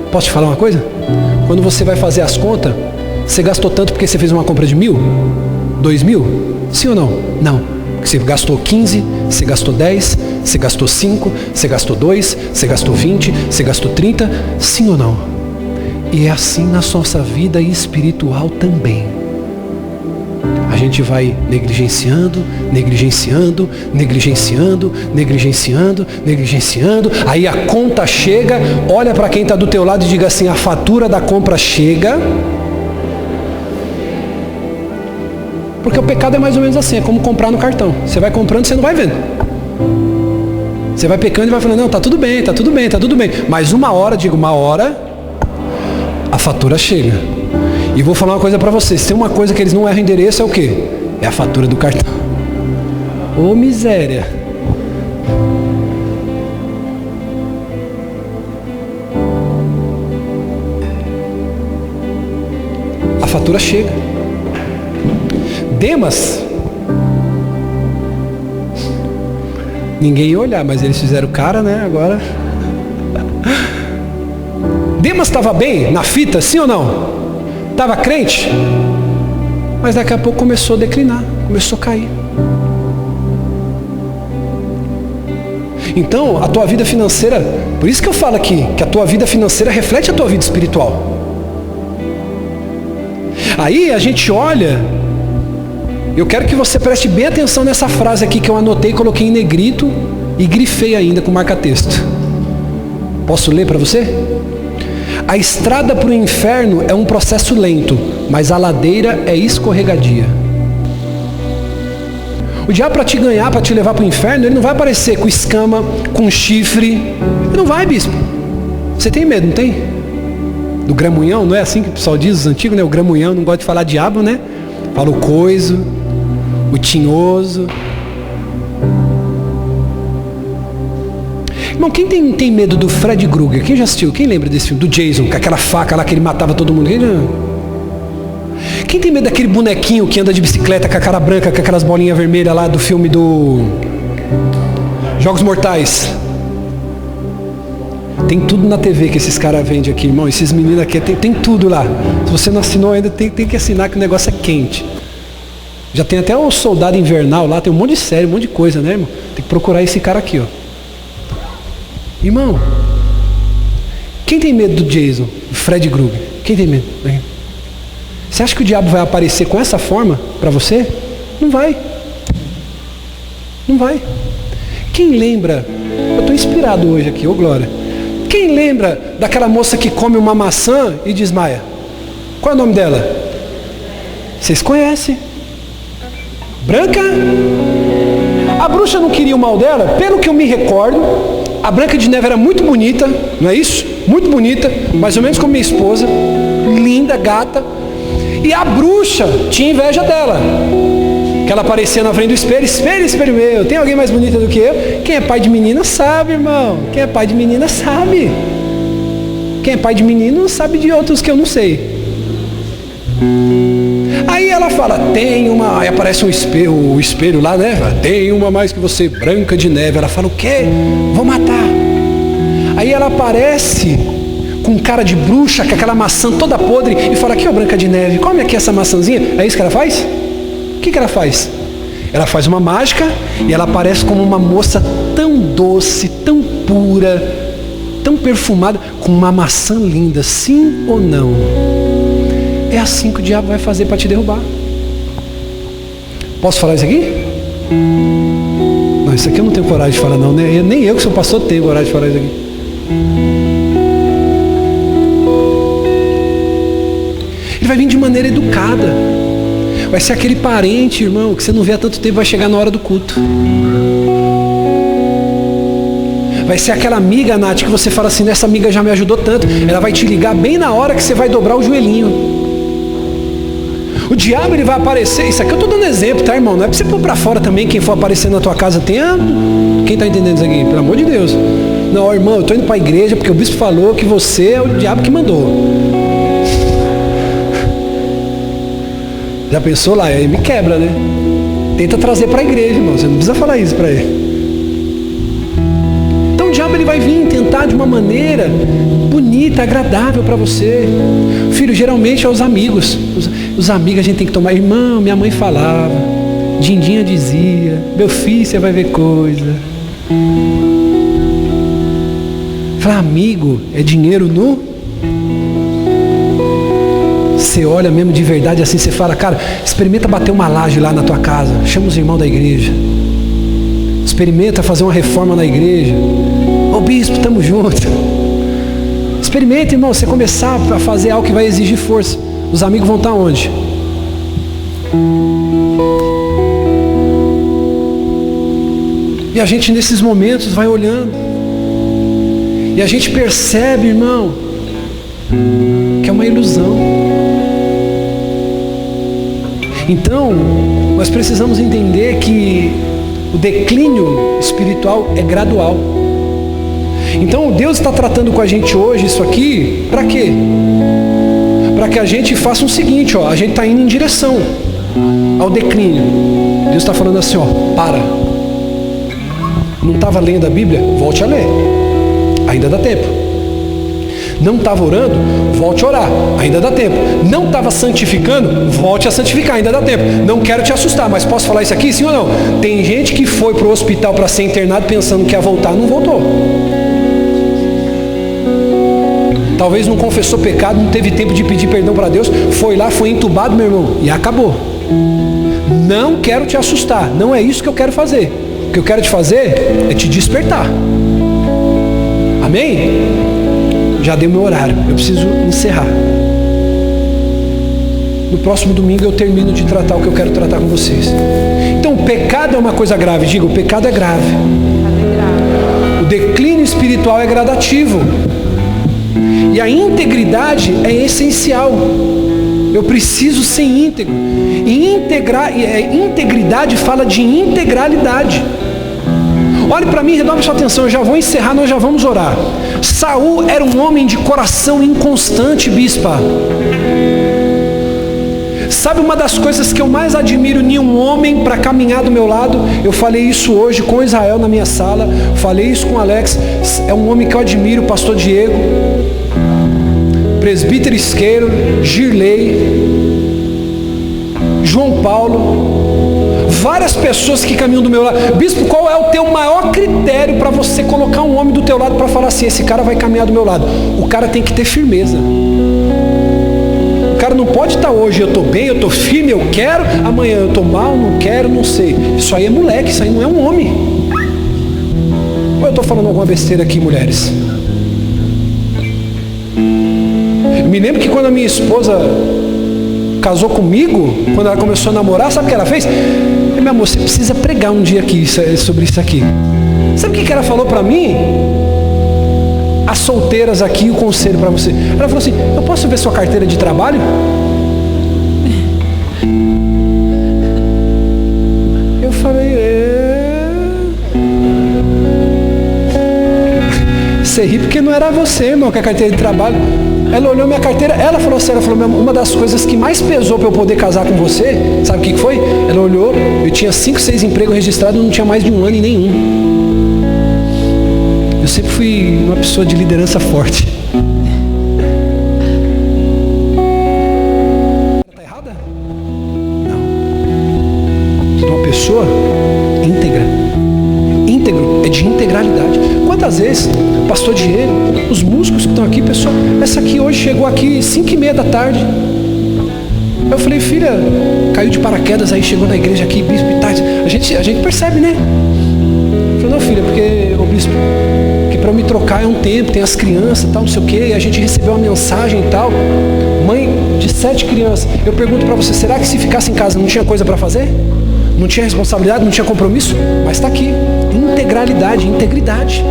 Speaker 1: Posso te falar uma coisa? Quando você vai fazer as contas, Você gastou tanto porque você fez uma compra de 1.000? 2.000? Sim ou não? Não. Você gastou 15, você gastou 10, você gastou 5, você gastou 2, você gastou 20, você gastou 30, sim ou não? E é assim na nossa vida espiritual também. A gente vai negligenciando, negligenciando, negligenciando, negligenciando, negligenciando. Aí a conta chega, olha para quem está do teu lado e diga assim, a fatura da compra chega. Porque o pecado é mais ou menos assim, é como comprar no cartão. Você vai comprando, você não vai vendo. Você vai pecando e vai falando, não, tá tudo bem, tá tudo bem, tá tudo bem. Mas uma hora, a fatura chega. E vou falar uma coisa para vocês, tem uma coisa que eles não erram endereço, é o quê? É a fatura do cartão. Ô miséria. A fatura chega. Demas, ninguém ia olhar, mas eles fizeram cara, né? Agora. Demas estava bem na fita, sim ou não? Estava crente? Mas daqui a pouco começou a declinar, começou a cair. Então, a tua vida financeira, por isso que eu falo aqui, que a tua vida financeira reflete a tua vida espiritual. Aí a gente olha. Eu quero que você preste bem atenção nessa frase aqui que eu anotei, coloquei em negrito e grifei ainda com marca-texto. Posso ler para você? A estrada para o inferno é um processo lento, mas a ladeira é escorregadia. O diabo, para te ganhar, para te levar para o inferno, ele não vai aparecer com escama, com chifre. Ele não vai, bispo. Você tem medo, não tem? Do gramunhão, não é assim que o pessoal diz, os antigos, né? O gramunhão, não gosta de falar diabo, né? Fala o coiso, o tinhoso. Irmão, quem tem medo do Fred Krueger? Quem já assistiu? Quem lembra desse filme? Do Jason, com aquela faca lá que ele matava todo mundo. Quem tem medo daquele bonequinho que anda de bicicleta com a cara branca, com aquelas bolinhas vermelhas lá do filme do Jogos Mortais? Tem tudo na TV que esses caras vendem aqui, irmão. Esses meninos aqui, tem tudo lá. Se você não assinou ainda, tem que assinar que o negócio é quente. Já tem até o Soldado Invernal lá, tem um monte de série, um monte de coisa, né, irmão? Tem que procurar esse cara aqui, ó. Irmão, quem tem medo do Jason, do Fred Krueger? Quem tem medo? Você acha que o diabo vai aparecer com essa forma para você? Não vai. Não vai. Quem lembra? Eu estou inspirado hoje aqui, ô glória. Quem lembra daquela moça que come uma maçã e desmaia? Qual é o nome dela? Vocês conhecem? Branca? A bruxa não queria o mal dela? Pelo que eu me recordo, a Branca de Neve era muito bonita, não é isso? Muito bonita, mais ou menos como minha esposa, linda, gata. E a bruxa tinha inveja dela. Que ela aparecia na frente do espelho, espelho meu, tem alguém mais bonita do que eu? Quem é pai de menina sabe, irmão. Quem é pai de menina sabe. Quem é pai de menino sabe de outros que eu não sei. Aí ela fala, tem uma, aí aparece o espelho lá, né? Tem uma mais que você, Branca de Neve. Ela fala, o quê? Vou matar. Aí ela aparece com cara de bruxa, com aquela maçã toda podre, e fala, aqui ó, Branca de Neve, come aqui essa maçãzinha. É isso que ela faz? O que ela faz? Ela faz uma mágica e ela aparece como uma moça tão doce, tão pura, tão perfumada, com uma maçã linda, sim ou não? É assim que o diabo vai fazer para te derrubar. Posso falar isso aqui? Não, isso aqui eu não tenho coragem de falar não, né? Nem eu que sou pastor tenho coragem de falar isso aqui. Ele vai vir de maneira educada. Vai ser aquele parente, irmão, que você não vê há tanto tempo, vai chegar na hora do culto. Vai ser aquela amiga, Nath, que você fala assim, essa amiga já me ajudou tanto. Ela vai te ligar bem na hora que você vai dobrar o joelhinho. O diabo, ele vai aparecer, isso aqui eu estou dando exemplo, tá, irmão? Não é para você pôr para fora também, quem for aparecer na tua casa tem. Quem está entendendo isso aqui? Pelo amor de Deus. Não, irmão, eu estou indo para a igreja porque o bispo falou que você é o diabo que mandou. Já pensou lá? Aí me quebra, né? Tenta trazer para a igreja, irmão. Você não precisa falar isso para ele. Então o diabo, ele vai vir tentar de uma maneira bonita. bonita, agradável para você. Filho, geralmente é os amigos. Os amigos a gente tem que tomar. Irmão, minha mãe falava, Dindinha dizia, meu filho, você vai ver coisa. Fala, amigo, é dinheiro nu? Você olha mesmo de verdade assim, você fala, cara, experimenta bater uma laje lá na tua casa, chama os irmãos da igreja, experimenta fazer uma reforma na igreja. Ô bispo, tamo junto. Experimenta, irmão, você começar a fazer algo que vai exigir força. Os amigos vão estar onde? E a gente nesses momentos vai olhando, e a gente percebe, irmão, que é uma ilusão. Então, nós precisamos entender que o declínio espiritual é gradual. Então, Deus está tratando com a gente hoje isso aqui, para quê? Para que a gente faça o seguinte, ó, a gente está indo em direção ao declínio. Deus está falando assim, ó, para. Não estava lendo a Bíblia? Volte a ler. Ainda dá tempo. Não estava orando? Volte a orar. Ainda dá tempo. Não estava santificando? Volte a santificar. Ainda dá tempo. Não quero te assustar, mas posso falar isso aqui? Sim ou não? Tem gente que foi para o hospital para ser internado pensando que ia voltar, não voltou. Talvez não confessou pecado, não teve tempo de pedir perdão para Deus, foi lá, foi entubado, meu irmão, e acabou. Não quero te assustar, não é isso que eu quero fazer. O que eu quero te fazer é te despertar. Amém? Já dei meu horário, eu preciso encerrar. No próximo domingo eu termino de tratar o que eu quero tratar com vocês. Então o pecado é uma coisa grave, diga, o pecado é grave. O declínio espiritual é gradativo. E a integridade é essencial. Eu preciso ser íntegro. E integridade fala de integralidade. Olhe para mim, redobre sua atenção, eu já vou encerrar, nós já vamos orar. Saul era um homem de coração inconstante, bispa. Sabe uma das coisas que eu mais admiro em um homem para caminhar do meu lado? Eu falei isso hoje com Israel na minha sala, falei isso com o Alex. É um homem que eu admiro, o pastor Diego, presbítero Isqueiro, Girley, João Paulo, várias pessoas que caminham do meu lado. Bispo, qual é o teu maior critério para você colocar um homem do teu lado para falar assim, esse cara vai caminhar do meu lado? O cara tem que ter firmeza. O cara não pode estar hoje, eu estou bem, eu estou firme, eu quero, amanhã eu estou mal, não quero, não sei. Isso aí é moleque, isso aí não é um homem. Ou eu estou falando alguma besteira aqui, mulheres? Eu me lembro que quando a minha esposa casou comigo, quando ela começou a namorar, sabe o que ela fez? Meu amor, você precisa pregar um dia aqui sobre isso aqui. Sabe o que ela falou para mim? As solteiras aqui, o conselho para você. Ela falou assim, eu posso ver sua carteira de trabalho? Eu falei, Você ri porque não era você, irmão, com a carteira de trabalho. Ela olhou minha carteira, ela falou assim, uma das coisas que mais pesou para eu poder casar com você, sabe o que foi? Ela olhou, eu tinha 5, 6 empregos registrados, não tinha mais de 1 ano em nenhum. Eu sempre fui uma pessoa de liderança forte. Está errada? Não. Sou uma pessoa íntegra. Íntegro é de integralidade. Quantas vezes, pastor Diego, os músicos que estão aqui, pessoal, essa aqui hoje chegou aqui 5:30 da tarde. Eu falei, filha, caiu de paraquedas aí, chegou na igreja aqui, bispo e tarde. A gente percebe, né? Eu falei, não, filha, porque o bispo, que para eu me trocar é um tempo, tem as crianças e tal, não sei o quê, e a gente recebeu uma mensagem e tal. Mãe de 7 crianças. Eu pergunto para você, será que se ficasse em casa não tinha coisa para fazer? Não tinha responsabilidade, não tinha compromisso? Mas está aqui. Integralidade, integridade.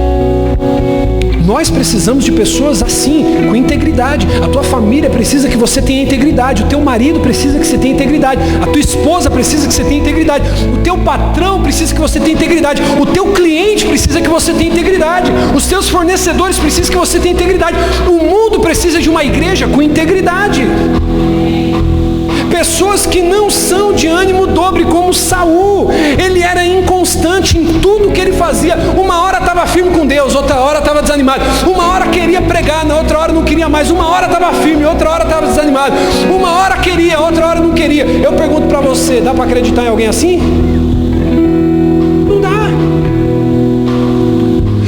Speaker 1: Nós precisamos de pessoas assim, com integridade. A tua família precisa que você tenha integridade. O teu marido precisa que você tenha integridade. A tua esposa precisa que você tenha integridade. O teu patrão precisa que você tenha integridade. O teu cliente precisa que você tenha integridade. Os teus fornecedores precisam que você tenha integridade. O mundo precisa de uma igreja com integridade. Pessoas que não são de ânimo dobre como Saul. Ele era inconstante em tudo que ele fazia. Uma hora estava firme com Deus, outra hora estava desanimado. Uma hora queria queria pregar, na outra hora não queria mais. Uma hora estava firme, outra hora estava desanimado. Uma hora queria, outra hora não queria. Eu pergunto para você, dá para acreditar em alguém assim? Não dá.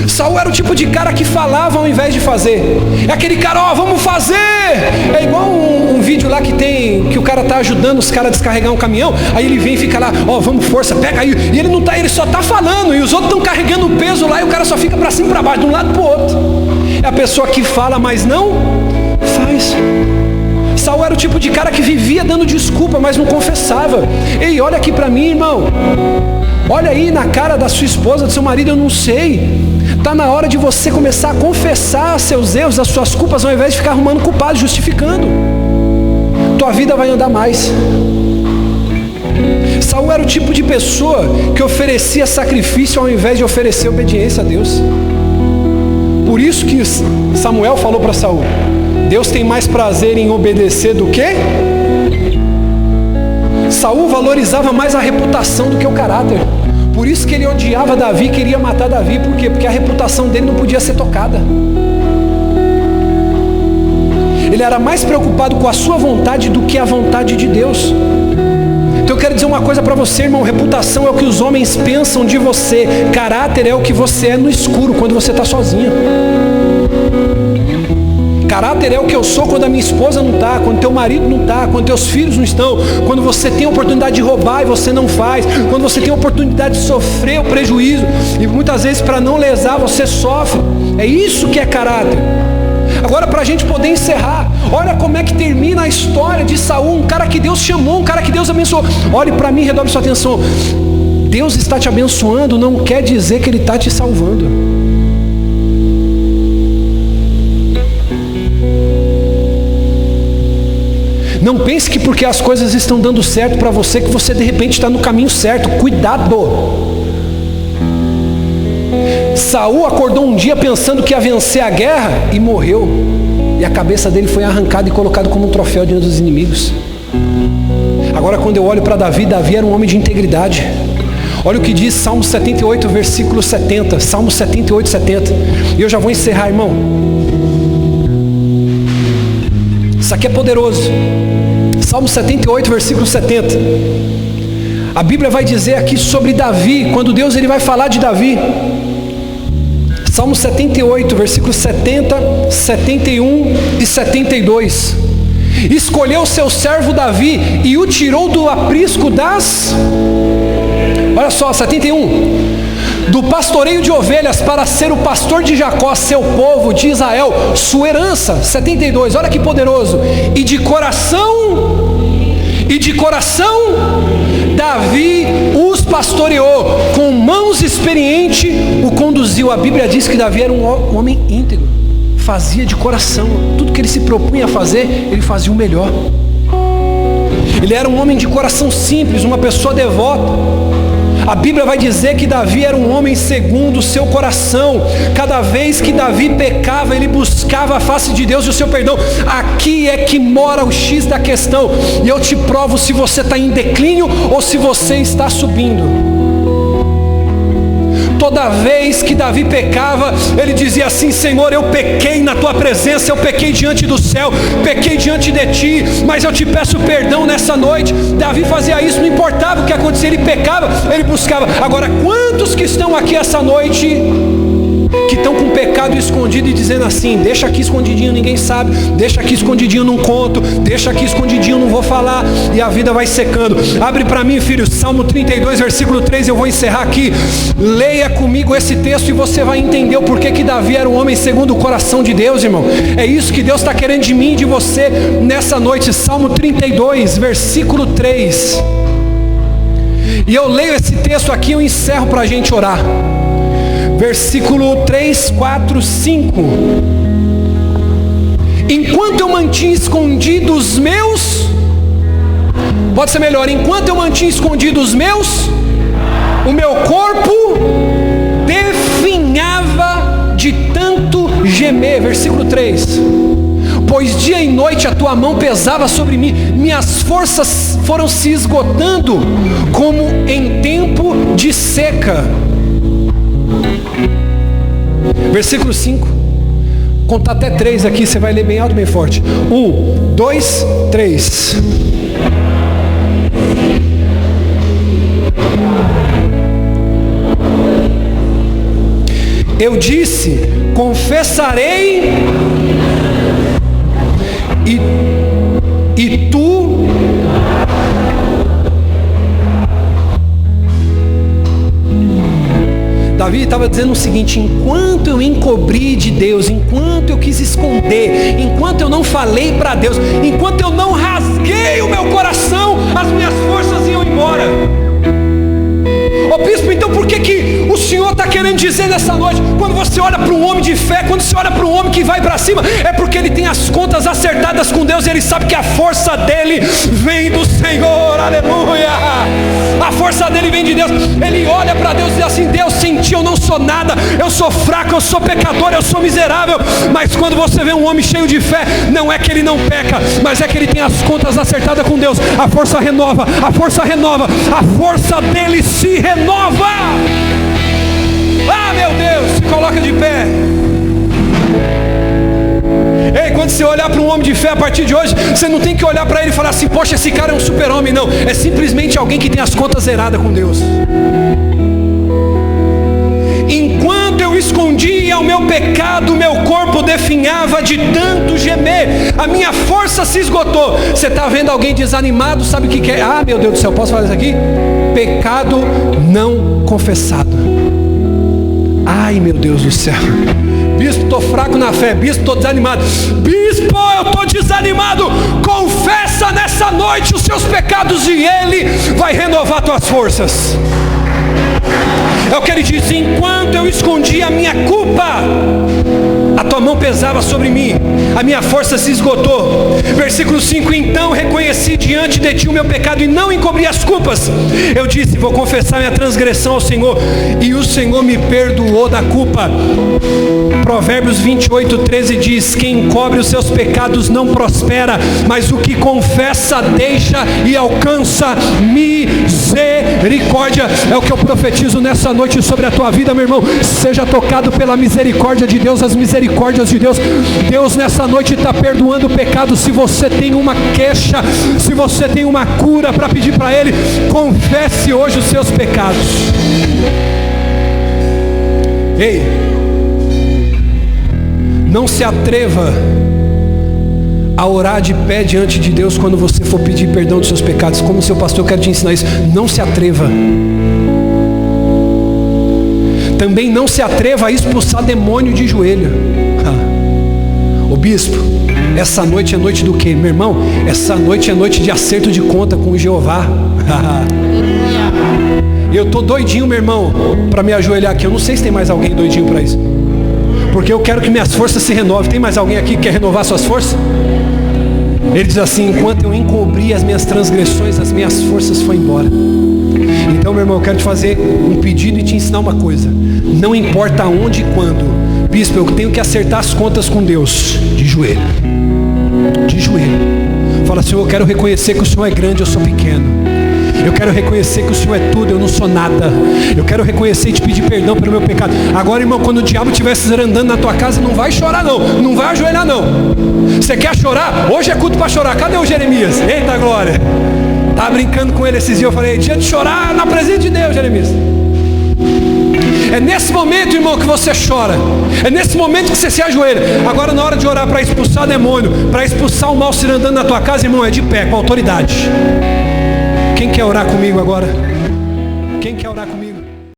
Speaker 1: Saul era o tipo de cara que falava ao invés de fazer. É aquele cara, vamos fazer. É igual um vídeo lá que tem, que o cara tá ajudando os caras a descarregar um caminhão. Aí ele vem e fica lá, vamos, força, pega aí. E ele não tá, ele só tá falando. E os outros estão carregando o peso lá e o cara só fica para cima e para baixo, de um lado pro outro. É a pessoa que fala, mas não faz. Saul era o tipo de cara que vivia dando desculpa, mas não confessava. Ei, olha aqui para mim, irmão. Olha aí na cara da sua esposa, do seu marido, eu não sei. Está na hora de você começar a confessar seus erros, as suas culpas, ao invés de ficar arrumando culpados, justificando. Tua vida vai andar mais. Saul era o tipo de pessoa que oferecia sacrifício ao invés de oferecer obediência a Deus. Por isso que Samuel falou para Saul: Deus tem mais prazer em obedecer do que? Saul valorizava mais a reputação do que o caráter. Por isso que ele odiava Davi, queria matar Davi. Por quê? Porque a reputação dele não podia ser tocada. Ele era mais preocupado com a sua vontade do que a vontade de Deus. Então eu quero dizer uma coisa para você, irmão. Reputação é o que os homens pensam de você. Caráter é o que você é no escuro, quando você está sozinho. Caráter é o que eu sou quando a minha esposa não está, quando teu marido não está, quando teus filhos não estão, quando você tem a oportunidade de roubar e você não faz, quando você tem a oportunidade de sofrer o prejuízo e muitas vezes para não lesar você sofre. É isso que é caráter. Agora, para a gente poder encerrar, olha como é que termina a história de Saul, um cara que Deus chamou, um cara que Deus abençoou. Olhe para mim, redobre sua atenção. Deus está te abençoando não quer dizer que Ele está te salvando. Não pense que porque as coisas estão dando certo para você, que você de repente está no caminho certo. Cuidado! Saul acordou um dia pensando que ia vencer a guerra e morreu. E a cabeça dele foi arrancada e colocada como um troféu diante dos inimigos. Agora, quando eu olho para Davi, Davi era um homem de integridade. Olha o que diz Salmo 78, versículo 70. Salmo 78, 70. E eu já vou encerrar, irmão. Isso aqui é poderoso. Salmo 78, versículo 70. A Bíblia vai dizer aqui sobre Davi, quando Deus ele vai falar de Davi. Salmo 78, versículos 70, 71 e 72. Escolheu seu servo Davi e o tirou do aprisco das... Olha só, 71. Do pastoreio de ovelhas para ser o pastor de Jacó, seu povo, de Israel, sua herança. 72, olha que poderoso. E de coração, Davi os pastoreou, com mãos experientes o conduziu. A Bíblia diz que Davi era um homem íntegro, fazia de coração, tudo que ele se propunha a fazer, ele fazia o melhor. Ele era um homem de coração simples, uma pessoa devota. A Bíblia vai dizer que Davi era um homem segundo o seu coração. Cada vez que Davi pecava, ele buscava a face de Deus e o seu perdão. Aqui é que mora o X da questão. E eu te provo se você está em declínio ou se você está subindo. Toda vez que Davi pecava, ele dizia assim: Senhor, eu pequei na tua presença, eu pequei diante do céu, pequei diante de ti, mas eu te peço perdão nessa noite. Davi fazia isso, não importava o que acontecia, ele pecava, ele buscava. Agora, quantos que estão aqui essa noite que estão com pecado escondido e dizendo assim: deixa aqui escondidinho, ninguém sabe, deixa aqui escondidinho, não conto, deixa aqui escondidinho, não vou falar, e a vida vai secando. Abre para mim, filho, Salmo 32, versículo 3, eu vou encerrar aqui. Leia comigo esse texto e você vai entender o porquê que Davi era um homem segundo o coração de Deus, irmão. É isso que Deus está querendo de mim e de você nessa noite. Salmo 32, versículo 3. E eu leio esse texto aqui e eu encerro para a gente orar. Versículo 3, 4, 5. Enquanto eu mantinha escondido os meus... Pode ser melhor. Enquanto eu mantinha escondido os meus... O meu corpo definhava de tanto gemer. Versículo 3. Pois dia e noite a tua mão pesava sobre mim. Minhas forças foram se esgotando como em tempo de seca. Versículo 5. contar até 3 aqui, você vai ler bem alto, bem forte. 1, 2, 3. Eu disse, confessarei, e tu Davi estava dizendo o seguinte: enquanto eu encobri de Deus, enquanto eu quis esconder, enquanto eu não falei para Deus, enquanto eu não rasguei o meu coração, as minhas forças iam embora. Ô bispo, então por que o Senhor está querendo dizer nessa noite, quando você olha para um homem de fé, quando você olha para um homem que vai para cima, é porque ele tem as contas acertadas com Deus, e ele sabe que a força dele vem do Senhor, aleluia, a força dele vem de Deus. Ele olha para Deus e diz assim: Deus, sem ti eu não sou nada, eu sou fraco, eu sou pecador, eu sou miserável. Mas quando você vê um homem cheio de fé, não é que ele não peca, mas é que ele tem as contas acertadas com Deus. A força renova, a força renova, a força dele se renova. Ah, meu Deus, se coloca de pé. Ei, quando você olhar para um homem de fé a partir de hoje, você não tem que olhar para ele e falar assim: poxa, esse cara é um super-homem. Não, é simplesmente alguém que tem as contas zeradas com Deus. Enquanto eu escondia o meu pecado, meu corpo definhava de tanto gemer, a minha força se esgotou. Você está vendo alguém desanimado, sabe o que é? Ah, meu Deus do céu, posso falar isso aqui? Pecado não confessado. Ai, meu Deus do céu. Bispo, estou fraco na fé. Bispo, estou desanimado. Bispo, eu estou desanimado. Confessa nessa noite os seus pecados e Ele vai renovar tuas forças. É o que ele diz: enquanto eu escondia a minha culpa, a tua mão pesava sobre mim, a minha força se esgotou. Versículo 5: então reconheci diante de ti o meu pecado e não encobri as culpas. Eu disse: vou confessar minha transgressão ao Senhor, e o Senhor me perdoou da culpa. Provérbios 28:13 diz: quem encobre os seus pecados não prospera, mas o que confessa deixa e alcança misericórdia. É o que eu profetizo nessa noite sobre a tua vida, meu irmão. Seja tocado pela misericórdia de Deus, as misericórdias de Deus. Deus nessa noite está perdoando o pecado. Se você tem uma queixa, se você tem uma cura para pedir para Ele, confesse hoje os seus pecados. Ei, não se atreva a orar de pé diante de Deus quando você for pedir perdão dos seus pecados. Como seu pastor, eu quero te ensinar isso. Não se atreva. Também não se atreva a expulsar demônio de joelho. Ô bispo, essa noite é noite do quê? Meu irmão, essa noite é noite de acerto de conta com o Jeová. Eu tô doidinho, meu irmão, para me ajoelhar aqui. Eu não sei se tem mais alguém doidinho para isso, porque eu quero que minhas forças se renovem. Tem mais alguém aqui que quer renovar suas forças? Ele diz assim: enquanto eu encobri as minhas transgressões, as minhas forças foram embora. Então, meu irmão, eu quero te fazer um pedido e te ensinar uma coisa. Não importa onde e quando, bispo, eu tenho que acertar as contas com Deus, de joelho. De joelho. Fala: Senhor, eu quero reconhecer que o Senhor é grande, eu sou pequeno. Eu quero reconhecer que o Senhor é tudo, eu não sou nada. Eu quero reconhecer e te pedir perdão pelo meu pecado. Agora, irmão, quando o diabo estiver andando na tua casa, não vai chorar não. Não vai ajoelhar não. Você quer chorar? Hoje é culto para chorar. Cadê o Jeremias? Eita glória. Estava brincando com ele esses dias. Eu falei: dia de chorar na presença de Deus, Jeremias. É nesse momento, irmão, que você chora. É nesse momento que você se ajoelha. Agora, na hora de orar para expulsar demônio, para expulsar o mal se andando na tua casa, irmão, é de pé, com autoridade. Quem quer orar comigo agora? Quem quer orar comigo?